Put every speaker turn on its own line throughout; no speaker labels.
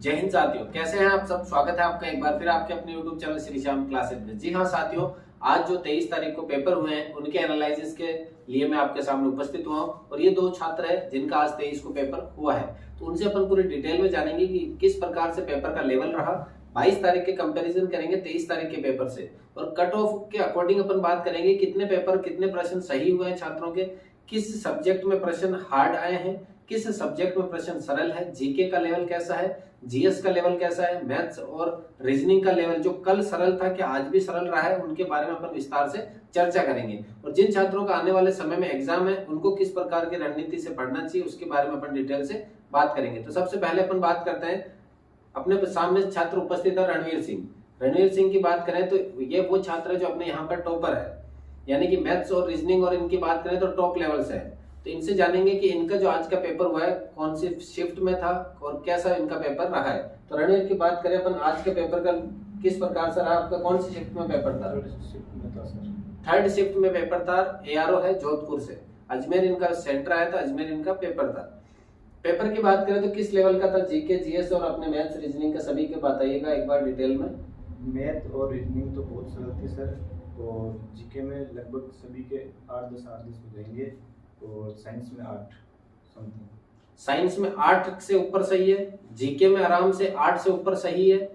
जय हिंद साथियों, कैसे हैं आप सब। स्वागत है आपका एक बार फिर आपके अपने YouTube channel Shri Shyam classes में। जी हाँ साथियों, आज जो 23 तारीख को पेपर हुए हैं उनके एनालिसिस के लिए मैं आपके सामने उपस्थित हुआ हूँ। और ये दो छात्र हैं जिनका आज 23 को पेपर हुआ है, तो उनसे अपन पूरी डिटेल में जानेंगे कि किस प्रकार से पेपर का लेवल रहा। 22 तारीख के कंपैरिजन करेंगे 23 तारीख के पेपर से, और कट ऑफ के अकॉर्डिंग अपन बात करेंगे कितने पेपर कितने प्रश्न सही हुए हैं छात्रों के, किस सब्जेक्ट में प्रश्न हार्ड आए हैं, किस सब्जेक्ट में प्रश्न सरल है, जीके का लेवल कैसा है, जीएस का लेवल कैसा है, मैथ्स और रीजनिंग का लेवल जो कल सरल था क्या आज भी सरल रहा है, उनके बारे में अपन विस्तार से चर्चा करेंगे। और जिन छात्रों का आने वाले समय में एग्जाम है उनको किस प्रकार की रणनीति से पढ़ना चाहिए उसके बारे में अपन डिटेल से बात करेंगे। तो सबसे पहले अपन बात करते हैं, अपने सामने छात्र उपस्थित है रणवीर सिंह। रणवीर सिंह की बात करें तो ये वो छात्र है जो अपने यहाँ पर टॉपर है, यानी कि मैथ्स और रीजनिंग और इनकी बात करें तो टॉप लेवल से है। तो इनसे जानेंगे कि इनका जो आज का पेपर हुआ है कौन सी शिफ्ट में था और कैसा इनका पेपर रहा है। तो रणवीर की बात करें अपन, आज के पेपर का किस प्रकार से रहा, आपका कौन सी शिफ्ट में पेपर था? थर्ड शिफ्ट में पेपर था। एआरओ है जोधपुर से, अजमेर इनका सेंटर आया था, अजमेर इनका पेपर था। पेपर की बात करें तो किस लेवल का था? जीके जीएस और अपने मैथ्स रीजनिंग का सभी के बताइएगा एक बार डिटेल में।
मैथ और रीजनिंग तो बहुत सरल थी सर, और जीके में लगभग सभी के 8-10 हो जाएंगे, और साइंस में 8 समथिंग।
साइंस में 8 से ऊपर सही है, जीके में आराम से 8 से ऊपर सही है।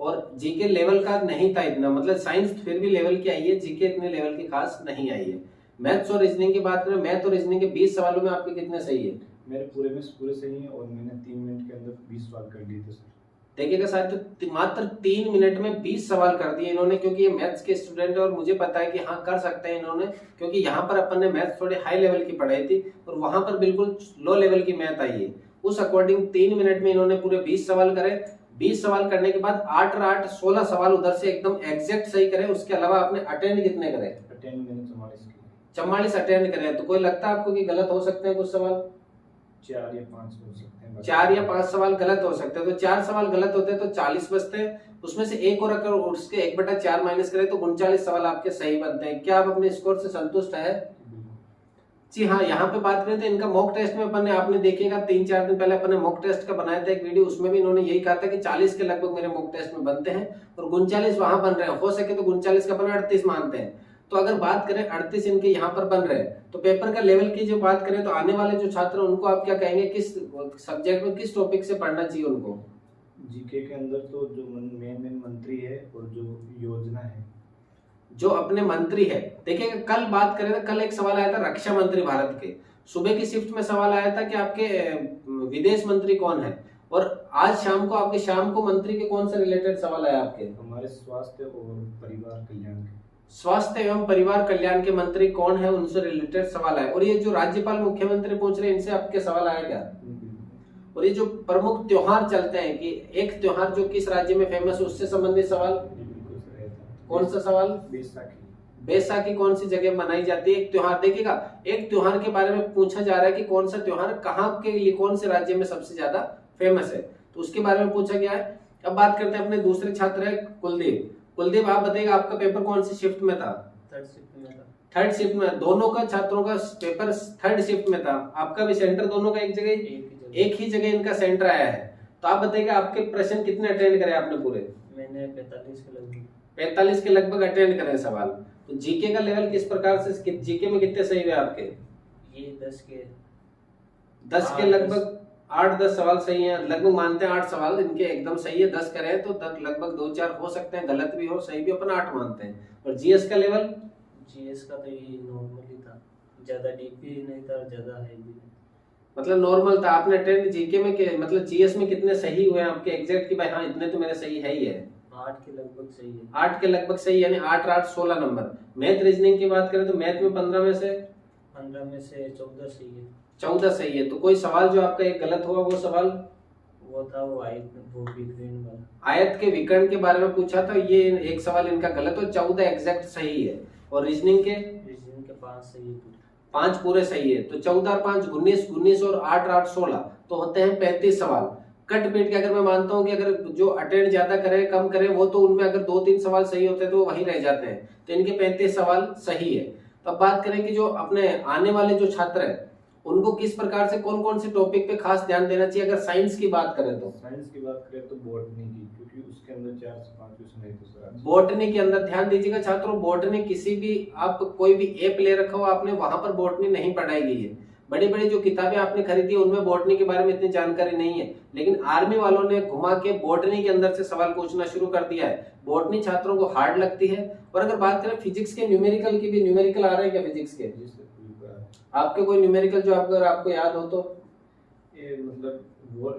और जीके लेवल का नहीं था इतना, मतलब साइंस फिर भी लेवल की आई है, जीके इतने लेवल की खास नहीं आई है। मैथ्स और रीजनिंग की बात करें, मैथ और रीजनिंग के 20 सवालों में आपके कितने सही है?
मेरे पूरे सही हैं, और मैंने 3 मिनट के अंदर 20 सवाल कर लिए थे सर।
देखिएगा साथियों, तो मात्र 3 मिनट में 20 सवाल कर दिए इन्होंने, क्योंकि ये मैथ्स के स्टूडेंट है और मुझे पता है कि हाँ कर सकते हैं इन्होंने, क्योंकि यहाँ पर अपन ने मैथ्स थोड़े हाई लेवल की पढ़ाई थी और वहां पर बिल्कुल लो लेवल की मैथ आई है। उस अकॉर्डिंग 3 मिनट में इन्होंने पूरे 20 सवाल करे। 20 सवाल करने के बाद 8 और 8 16 सवाल उधर से एकदम एग्जैक्ट सही करे। उसके अलावा आपने अटेंड कितने करे?
अटेंड मैंने
44 अटेंड करे। तो कोई लगता है आपको कि गलत हो सकते हैं कुछ सवाल?
4 या 5 हो सकते हैं,
4 या 5 सवाल गलत हो सकते हैं। तो 4 सवाल गलत होते हैं तो 40 बचते हैं, उसमें से एक और अगर उसके 1/4 माइनस करें तो 39 सवाल आपके सही बनते हैं। क्या आप अपने स्कोर से संतुष्ट है? जी हाँ, यहाँ पे बात करें तो इनका मॉक टेस्ट में अपन ने, आपने देखिएगा 3-4 दिन पहले अपन ने मॉक टेस्ट का बनाया था एक वीडियो, उसमें भी इन्होंने यही कहा था कि 40 के लगभग मेरे मॉक टेस्ट में बनते हैं और 39 वहां बन रहे हैं। हो सके तो 39 का अपन 38 मानते हैं। तो अगर बात करें 38 इनके यहाँ पर बन रहे हैं, तो पेपर का लेवल की जो बात करें तो आने वाले जो छात्र उनको आप क्या कहेंगे, किस सब्जेक्ट में किस टॉपिक से पढ़ना चाहिए उनको?
जीके के अंदर तो जो मेन मंत्री है और जो योजना है,
जो अपने मंत्री है। देखिए कल बात करें तो कल एक सवाल आया था रक्षा मंत्री भारत के, सुबह की शिफ्ट में सवाल आया था कि आपके विदेश मंत्री कौन है, और आज शाम को आपके शाम को मंत्री के कौन से रिलेटेड सवाल आया आपके?
हमारे स्वास्थ्य और परिवार कल्याण के।
स्वास्थ्य एवं परिवार कल्याण के मंत्री कौन है उनसे रिलेटेड सवाल आए। और ये जो राज्यपाल मुख्यमंत्री पूछ रहे हैं इनसे आपके सवाल आया क्या? और ये जो प्रमुख त्योहार चलते हैं कि एक त्योहार जो किस राज्य में फेमस है उससे संबंधित सवाल, कौन सा सवाल?
बैसाखी।
बैसाखी कौन सी जगह मनाई जाती है? एक त्योहार, देखिएगा एक त्योहार के बारे में पूछा जा रहा है कि कौन सा त्योहार कहाँ के लिए कौन से राज्य में सबसे ज्यादा फेमस है, तो उसके बारे में पूछा गया है। अब बात करते हैं अपने दूसरे छात्र है कुलदीप। कुलदीप आप बताइएगा आपका पेपर कौन सी शिफ्ट में था? थर्ड शिफ्ट में। दोनों का छात्रों का पेपर थर्ड शिफ्ट में था। आपका भी सेंटर दोनों का एक जगह, एक ही जगह इनका सेंटर आया है। तो आप बताइएगा आपके प्रश्न कितने अटेंड करे आपने पूरे?
मैंने
45 के लगभग अटेंड करे सवाल। तो जीके का लेवल किस प्रकार से, जीके में कितने सही हुए आपके?
ये 10
के लगभग 8-10 सवाल सही हैं, लगभग मानते हैं 8 सवाल इनके एकदम सही है। 10 करे तो लगभग 2-4 हो सकते हैं, गलत भी हो सही भी, अपन 8 मानते हैं। और जीएस का लेवल?
जीएस का तो ये नॉर्मल ही था, ज्यादा डीप भी नहीं था, ज्यादा हाई भी नहीं,
मतलब नॉर्मल था। आपने अटेंड जीके में के मतलब जीएस में कितने सही हुए आपके एग्जैक्ट की भाई हाँ इतने तो मेरे सही है ही है?
8 के लगभग सही है।
8 के लगभग सही, यानी 8-8 16 नंबर। मैथ रीजनिंग की बात करें तो मैथ में 15 में से
14 सही है।
14 सही है। तो कोई सवाल जो आपका एक गलत हुआ, वो सवाल?
वो था वो विकर्ण वाला,
आयत के विकर्ण के बारे में पूछा था, ये एक सवाल इनका गलत हो। 14 एग्जैक्ट सही है। और रीजनिंग के
5 सही है,
5 पूरे सही है। तो 14 और 5 19 और 8 और 8 16, तो होते हैं 35 सवाल। कट पीट के अगर मैं मानता हूं कि अगर जो अटेंड ज्यादा करे कम करे वो तो उनमें अगर 2-3 सवाल सही होते हैं तो वहीं रह जाते हैं। तो इनके 35 सवाल सही है। तो अब बात करें कि जो अपने आने वाले जो छात्र हैं उनको किस प्रकार से कौन कौन से टॉपिक पे खास ध्यान देना चाहिए? अगर साइंस की बात करें तो
साइंस की बात करें तो बॉटनी की, क्योंकि उसके अंदर 4 से 5 क्वेश्चन है तो सर
बॉटनी के अंदर ध्यान दीजिएगा छात्रों। बॉटनी किसी भी आप कोई भी ऐप ले रखा हो आपने, वहां पर बॉटनी नहीं पढ़ाई गई है। बड़ी बड़ी जो किताबें आपने खरीदी है उनमें बॉटनी के बारे में इतनी जानकारी नहीं है, लेकिन आर्मी वालों ने घुमा के बॉटनी के अंदर से सवाल पूछना शुरू कर दिया है। बॉटनी छात्रों को हार्ड लगती है। और अगर बात करें फिजिक्स के न्यूमेरिकल की, भी न्यूमेरिकल आ रहा है क्या फिजिक्स के? आपके कोई न्यूमेरिकल जो अगर आपको याद हो तो?
ये मतलब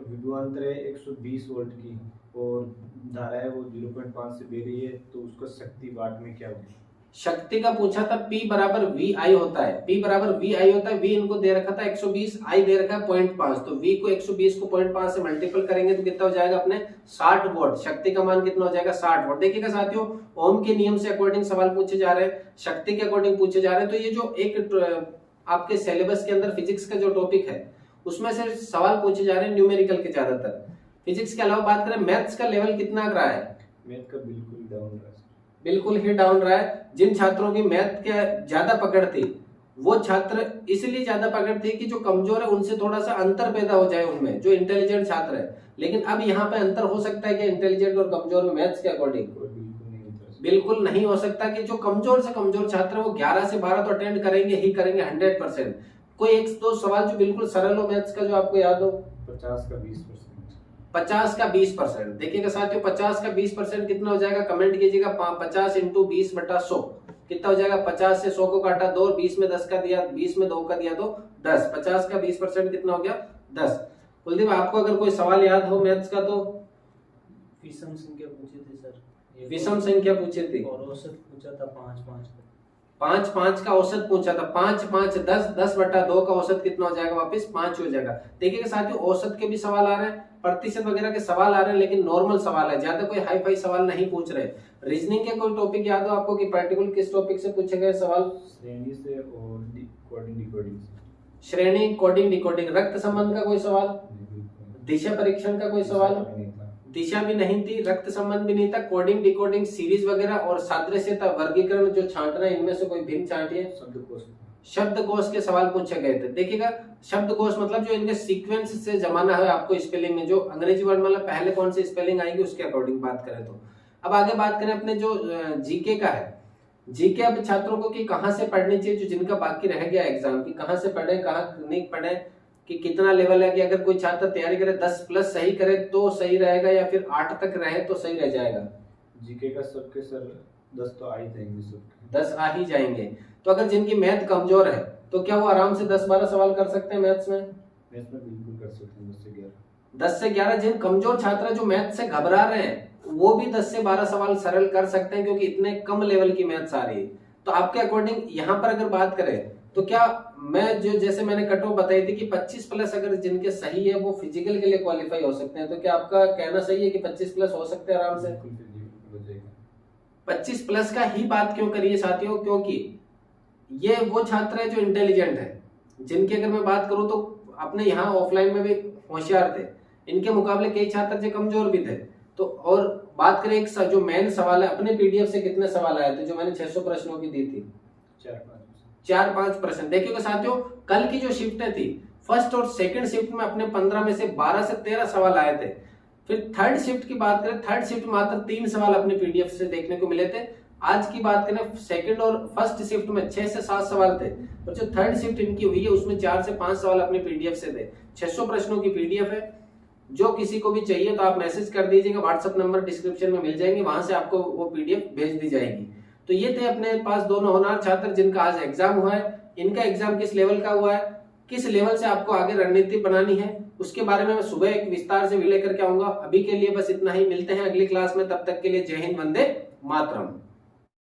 विभवांतर है 120 वोल्ट की और धारा है वो 0.5 से बह रही है, तो उसका शक्ति वाट में क्या होगी?
शक्ति का पूछा था, P बराबर VI होता है। P बराबर VI होता है। V इनको दे रखा था 120, I दे रखा है 0.5, तो V को 120 को 0.5 से मल्टीपल करेंगे तो कितना हो जाएगा अपने 60 वोल्ट। शक्ति का मान कितना हो जाएगा 60 वोल्ट। देखिएगा साथियों, ओम के नियम से अकॉर्डिंग सवाल पूछे जा रहे हैं, शक्ति के अकॉर्डिंग पूछे जा रहे हैं। तो ये जो एक आपके सिलेबस के अंदर फिजिक्स का जो टॉपिक है उसमें से सवाल पूछे जा रहे हैं न्यूमेरिकल के ज्यादातर। फिजिक्स के अलावा बात करें, मैथ्स का लेवल कितना रहा है?
मैथ का बिल्कुल डाउन रहा है,
बिल्कुल ही डाउन रहा है। जिन छात्रों की मैथ के ज्यादा पकड़ थी वो छात्र इसलिए ज्यादा पकड़ थी कि जो कमजोर है उनसे थोड़ा सा अंतर पैदा हो जाए उनमें, जो इंटेलिजेंट छात्र है। लेकिन अब यहाँ पे अंतर हो सकता है कि इंटेलिजेंट और कमजोर में मैथ्स के अकॉर्डिंग? बिल्कुल नहीं हो सकता कि जो कमजोर से कमजोर छात्र है वो 11 से 12 तो अटेंड करेंगे ही करेंगे 100%। कोई एक दो सवाल जो बिल्कुल सरल हो मैथ्स का जो आपको याद हो?
50 का 20%।
50 का 20%। देखिएगा साथियों, 50 का 20% कितना हो जाएगा? कमेंट कीजिएगा। 50 इंटू 20/100 कितना हो जाएगा? 50 से 100 को काटा 2, 20 में 10 का दिया, 20 में 2 का दिया तो 10। 50 का 20% कितना हो गया? 10। कुलदीप, आपको अगर कोई सवाल याद हो मैथ्स का तो?
विषम संख्या पूछी थी सर।
विषम संख्या पूछी थी
और औसत पूछा था 5-5 का।
5-5 का औसत पूछा था। 5-5 10, 10/2 का औसत कितना हो जाएगा? वापस 5 हो जाएगा। देखिएगा साथियों, औसत के भी सवाल आ रहे हैं, प्रतिशत वगैरह के सवाल आ रहे हैं, लेकिन नॉर्मल सवाल है, ज्यादा कोई हाई फाई सवाल नहीं पूछ रहे। रीजनिंग के कोई टॉपिक याद हो आपको कि पर्टिकुलर किस टॉपिक से पूछे गए सवाल?
श्रेणी से और कोडिंग डिकोडिंग से।
श्रेणी, कोडिंग डिकोडिंग। रक्त संबंध का कोई सवाल? दिशा परीक्षण का कोई सवाल? दिशा भी नहीं थी, रक्त संबंध भी नहीं था। कोडिंग डिकोडिंग, सीरीज वगैरह और सादृश्यता, वर्गीकरण, जो छांटना, इनमें से कोई भिन्न छांटिए। शब्दकोश के सवाल पूछे गए थे। देखिएगा, शब्दकोश मतलब जो इनके सीक्वेंस से जमाना है आपको स्पेलिंग में, जो अंग्रेजी वर्ड मतलब पहले कौन सी स्पेलिंग आएगी उसके अकॉर्डिंग बात करें तो। अब आगे बात करें अपने जो जीके का है। जीके अब छात्रों को कि कहां से पढ़नी चाहिए, जो जिनका बाकी रह गया एग्जाम की, कहां से पढ़े कहां नहीं पढ़े, कि कितना लेवल है, कि अगर कोई छात्र तैयारी करे 10+ सही करे तो सही रहेगा या फिर 8 तक रहे तो सही रह जाएगा?
जीके का सबके सर 10 तो आ ही जाएंगे, सबके
10 आ ही जाएंगे। तो अगर जिनकी मैथ कमजोर है तो क्या वो आराम से 10-12 सवाल कर सकते हैं मैथ्स में?
मैथ्स में बिल्कुल कर सकते हैं 10 से 11।
10 से 11 जिन कमजोर छात्र जो मैथ से घबरा रहे हैं वो भी 10 से 12 सवाल सरल कर सकते हैं, क्योंकि इतने कम लेवल की मैथ्स आ रही है। तो आपके अकॉर्डिंग यहाँ पर अगर बात करें तो क्या मैं जो जैसे मैंने कट ऑफ बताई थी कि 25+ अगर जिनके सही है वो फिजिकल के लिए क्वालिफाई हो सकते हैं, तो क्या आपका कहना सही है कि 25+ हो सकते हैं आराम से? 25+ का ही बात क्यों करिए साथियों? क्योंकि ये वो छात्र है जो इंटेलिजेंट है, जिनकी अगर मैं बात करूं तो अपने यहाँ ऑफलाइन में भी होशियार थे, इनके मुकाबले कई छात्र जो कमजोर भी थे। तो और बात करें एक जो मेन सवाल है, अपने पीडीएफ से कितने सवाल आए थे जो मैंने 600 प्रश्नों की दी थी? 4-5 प्रश्न। देखिएगा साथियों, कल की जो शिफ्टें थी, फर्स्ट और सेकंड शिफ्ट में अपने 15 में से 12 से 13 सवाल आए थे। फिर थर्ड शिफ्ट की बात करें, थर्ड शिफ्ट मात्र 3 सवाल अपने पीडीएफ से देखने को मिले थे। आज की बात करें, सेकंड और फर्स्ट शिफ्ट में 6 से 7 सवाल थे, और जो थर्ड शिफ्ट इनकी हुई है उसमें 4 से 5 सवाल अपने पीडीएफ से थे। 600 प्रश्नों की पीडीएफ है। जो किसी को भी चाहिए तो आप मैसेज कर दीजिएगा, व्हाट्सएप नंबर डिस्क्रिप्शन में मिल जाएंगे, वहां से आपको वो पीडीएफ भेज दी जाएगी। तो ये थे अपने पास दोनों होनहार छात्र जिनका आज एग्जाम हुआ है। इनका एग्जाम किस लेवल का हुआ है, किस लेवल से आपको आगे रणनीति बनानी है, उसके बारे में मैं सुबह एक विस्तार से वीडियो लेकर के आऊंगा। अभी के लिए बस इतना ही, मिलते हैं अगली क्लास में, तब तक के लिए जय हिंद, वंदे मातरम।